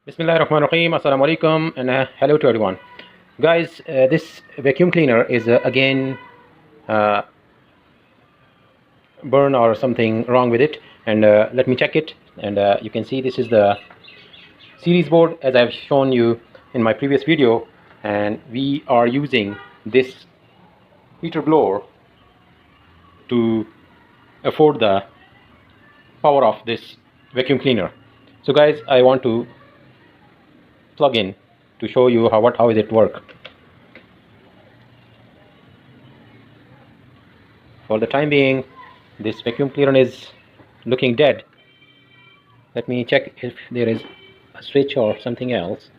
Bismillahirrahmanirrahim. Assalamu alaikum and hello to everyone. Guys, this vacuum cleaner is again uh, burn or something wrong with it, and let me check it. And you can see this is the series board as I've shown you in my previous video, and we are using this heater blower to afford the power of this vacuum cleaner. So guys, I want to plug in to show you how is it work. For the time being, this vacuum cleaner is looking dead. Let me check if there is a switch or something else.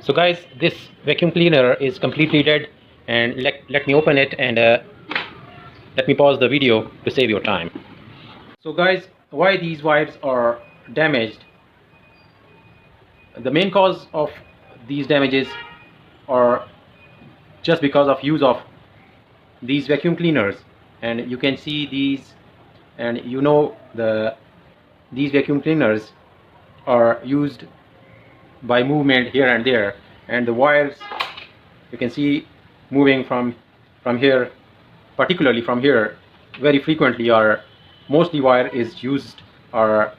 So guys, this vacuum cleaner is completely dead, and let me open it, and let me pause the video to save your time. So guys, why these wires are damaged? The main cause of these damages are just because of use of these vacuum cleaners, and you can see these, and you know these vacuum cleaners are used by movement here and there, and the wires you can see moving from here, particularly from here, very frequently, or mostly wire is used or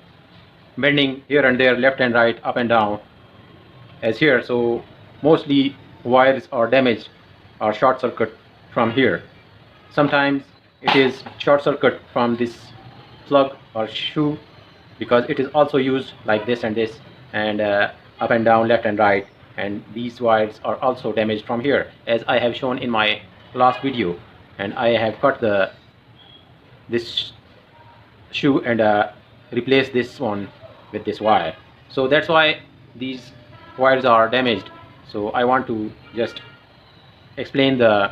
bending here and there, left and right, up and down as here. So mostly wires are damaged or short circuit from here. Sometimes it is short circuit from this plug or shoe, because it is also used like this and this, and up and down, left and right, and these wires are also damaged from here, as I have shown in my last video. And I have cut this shoe and replaced this one with this wire. So that's why these wires are damaged. So I want to just explain the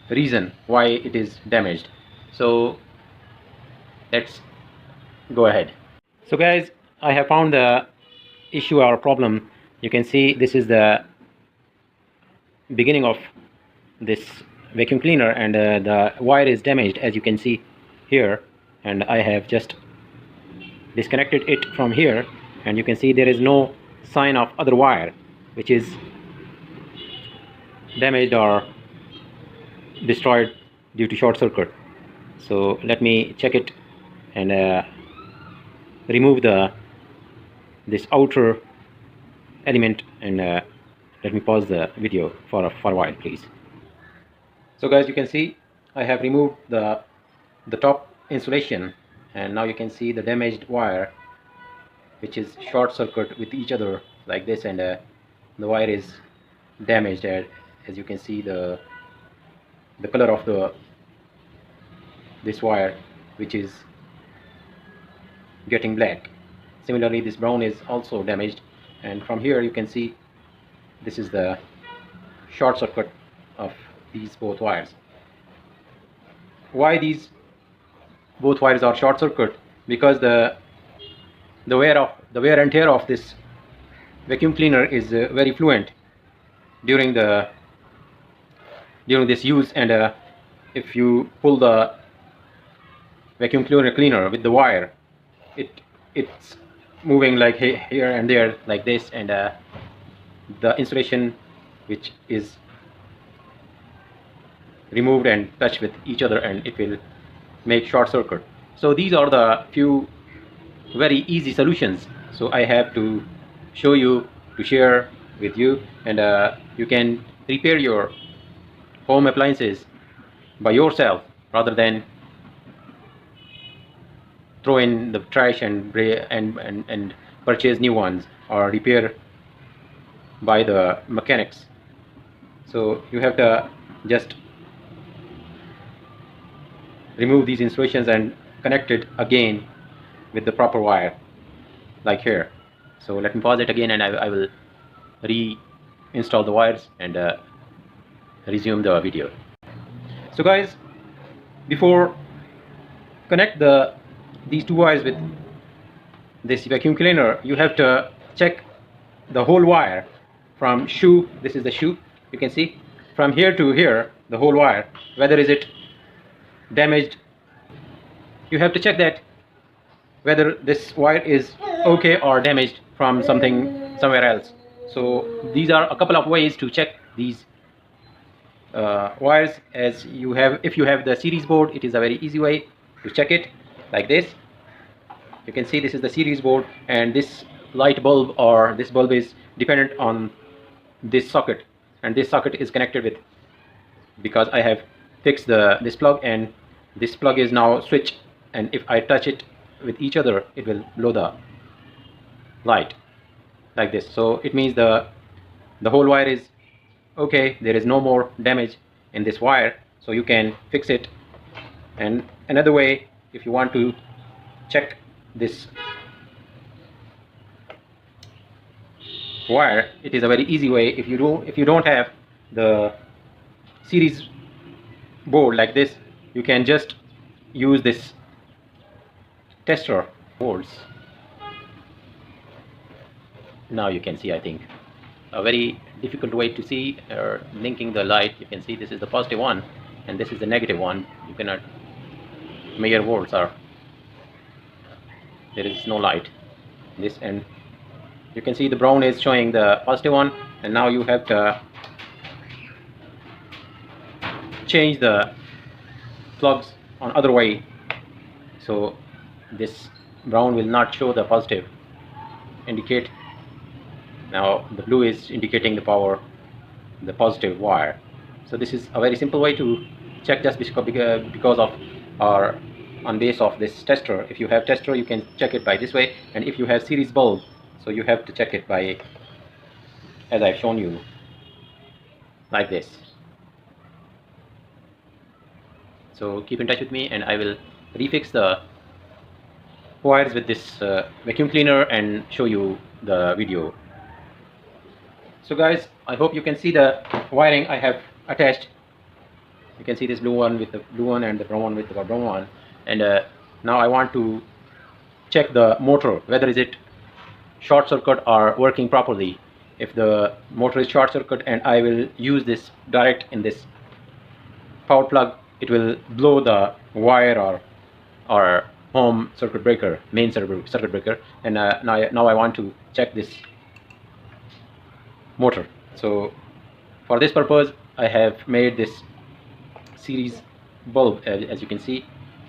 reason why it is damaged. So let's go ahead. So guys, I have found the issue or problem. You can see this is the beginning of this vacuum cleaner, and the wire is damaged, as you can see here, and I have just disconnected it from here, and you can see there is no sign of other wire which is damaged or destroyed due to short circuit. So let me check it and remove this outer element, and let me pause the video for a while, please. So guys, you can see I have removed the top insulation, and now you can see the damaged wire which is short circuit with each other like this, and the wire is damaged, as you can see the color of this wire, which is getting black. Similarly, this brown is also damaged, and from here you can see this is the short circuit of these both wires. Why these both wires are short circuit? Because the wear and tear of this vacuum cleaner is very fluent during this use, and if you pull the vacuum cleaner with the wire, it's moving like here and there like this, and the insulation which is removed and touched with each other, and it will make short circuit. So these are the few very easy solutions, so I have to show you, to share with you, and you can repair your home appliances by yourself rather than throw in the trash and purchase new ones, or repair by the mechanics. So you have to just remove these insulations and connect it again with the proper wire, like here. So let me pause it again, and I will reinstall the wires and resume the video. So guys, before connect these two wires with this vacuum cleaner, you have to check the whole wire from shoe. This is the shoe, you can see from here to here, the whole wire, whether is it damaged. You have to check that whether this wire is okay or damaged from somewhere else. So these are a couple of ways to check these wires. As you have, if you have the series board, it is a very easy way to check it, like this. You can see this is the series board, and this light bulb or this bulb is dependent on this socket, and this socket is connected with, because I have fixed this plug, and this plug is now switched, and if I touch it with each other, it will blow the light like this. So it means the whole wire is okay, there is no more damage in this wire, so you can fix it. And another way, if you want to check this wire, it is a very easy way. If you don't have the series board like this, you can just use this tester boards. Now you can see, I think, a very difficult way to see linking the light. You can see this is the positive one and this is the negative one. You cannot measure volts, or there is no light this end. You can see the brown is showing the positive one, and now you have to change the plugs on other way, so this brown will not show the positive, indicate. Now the blue is indicating the power, the positive wire. So this is a very simple way to check, just because of, or on base of this tester. If you have tester, you can check it by this way, and if you have series bulb, so you have to check it by, as I've shown you, like this. So keep in touch with me, and I will refix the wires with this vacuum cleaner and show you the video. So guys, I hope you can see the wiring I have attached. You can see this blue one with the blue one and the brown one with the brown one. And now I want to check the motor, whether is it short circuit or working properly. If the motor is short circuit and I will use this direct in this power plug, it will blow the wire or home circuit breaker, main circuit breaker. And now I want to check this motor. So for this purpose, I have made this series bulb, as you can see,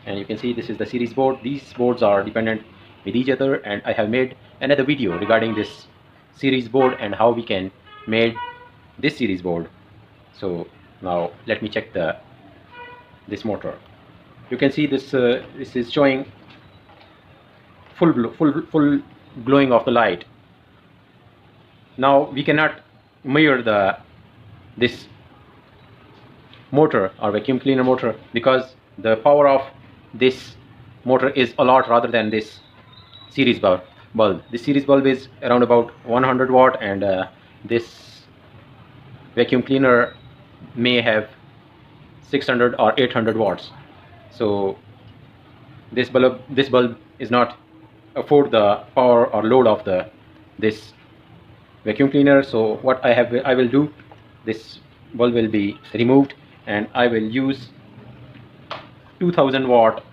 and you can see this is the series board. These boards are dependent with each other, and I have made another video regarding this series board and how we can make this series board. So now let me check this motor. You can see this this is showing full glowing of the light. Now we cannot measure this motor or vacuum cleaner motor, because the power of this motor is a lot rather than this series bulb. This series bulb is around about 100 watt, and this vacuum cleaner may have 600 or 800 watts. So this bulb is not afford the power or load of this vacuum cleaner. So what I will do, this bulb will be removed, and I will use 2000 watt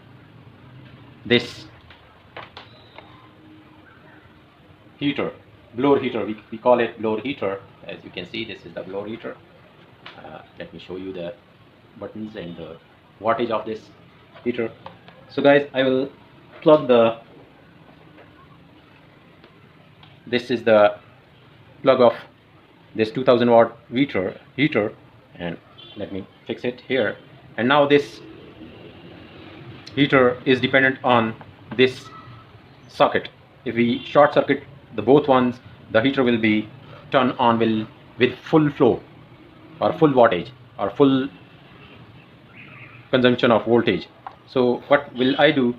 this heater, blower heater. We call it blower heater. As you can see, this is the blower heater. Let me show you the buttons and the wattage of this heater. So guys, I will plug this is the plug of this 2000 watt heater, and let me fix it here. And now this heater is dependent on this socket. If we short circuit the both ones, the heater will be turned on with full flow or full wattage or full consumption of voltage. So what will I do?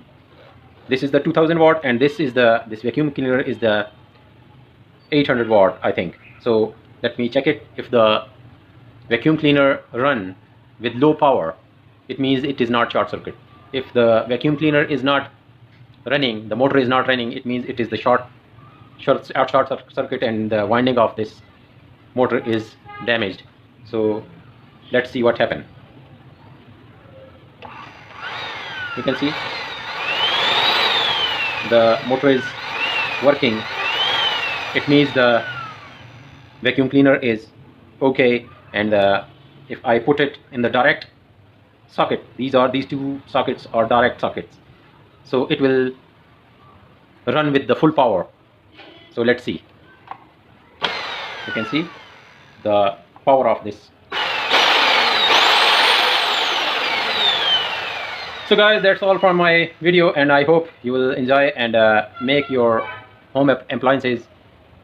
This is the 2000 watt, and this vacuum cleaner is the 800 watt, I think. So let me check it. If the vacuum cleaner run with low power, it means it is not short circuit. If the vacuum cleaner is not running, the motor is not running, it means it is the short circuit, and the winding of this motor is damaged. So let's see what happened. You can see the motor is working. It means the vacuum cleaner is okay. And if I put it in the direct socket, these two sockets are direct sockets, so it will run with the full power. So let's see. You can see the power of this. So guys, that's all for my video, and I hope you will enjoy and make your home appliances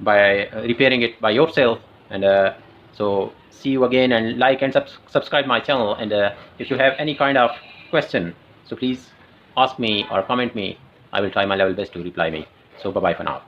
by repairing it by yourself. And so see you again, and like and subscribe my channel. And if you have any kind of question, so please ask me or comment me. I will try my level best to reply me. So bye bye for now.